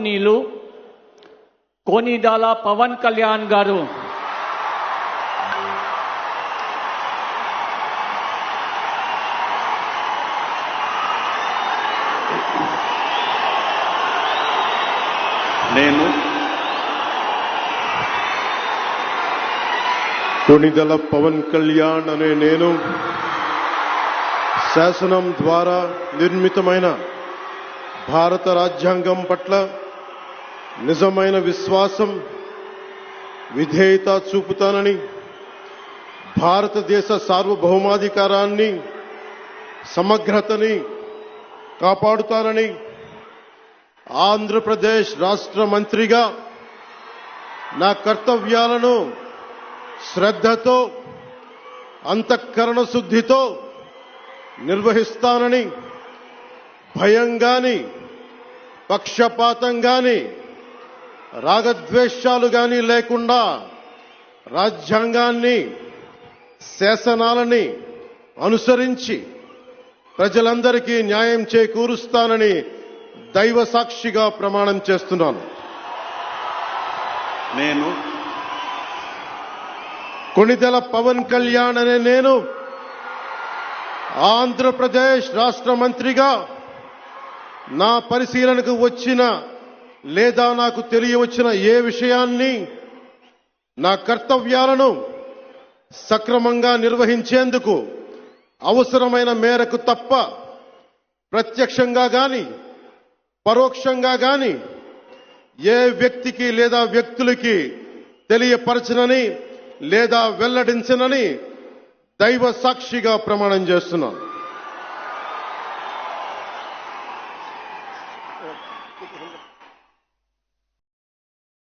నీలు కోనిదాల పవన్ కళ్యాణ్ గారు నేను కొణిదెల పవన్ కళ్యాణ్ అనే నేను శాసనం ద్వారా నిర్మితమైన భారత రాజ్యాంగం పట్ల నిజమైన విశ్వాసం విధేయత చూపుతానని, భారతదేశ సార్వభౌమాధికారాన్ని సమగ్రతని కాపాడుతానని, ఆంధ్రప్రదేశ్ రాష్ట్ర మంత్రిగా నా కర్తవ్యాలను శ్రద్ధతో అంతఃకరణ శుద్ధితో నిర్వహిస్తానని, భయం గాని పక్షపాతం గాని రాగద్వేషాలు గాని లేకుండా రాజ్యాంగాన్ని శాసనాలని అనుసరించి ప్రజలందరికీ న్యాయం చేకూరుస్తానని దైవ సాక్షిగా ప్రమాణం చేస్తున్నాను. నేను కొణిదెల పవన్ కళ్యాణ్ అనే నేను ఆంధ్రప్రదేశ్ రాష్ట్ర మంత్రిగా నా పరిశీలనకు వచ్చిన లేదా నాకు తెలియవచ్చిన ఏ విషయాన్ని నా కర్తవ్యాలను సక్రమంగా నిర్వహించేందుకు అవసరమైన మేరకు తప్ప ప్రత్యక్షంగా గాని పరోక్షంగా గాని ఏ వ్యక్తికి లేదా వ్యక్తులకి తెలియపరచనని లేదా వెల్లడించనని దైవ సాక్షిగా ప్రమాణం చేస్తున్నాను.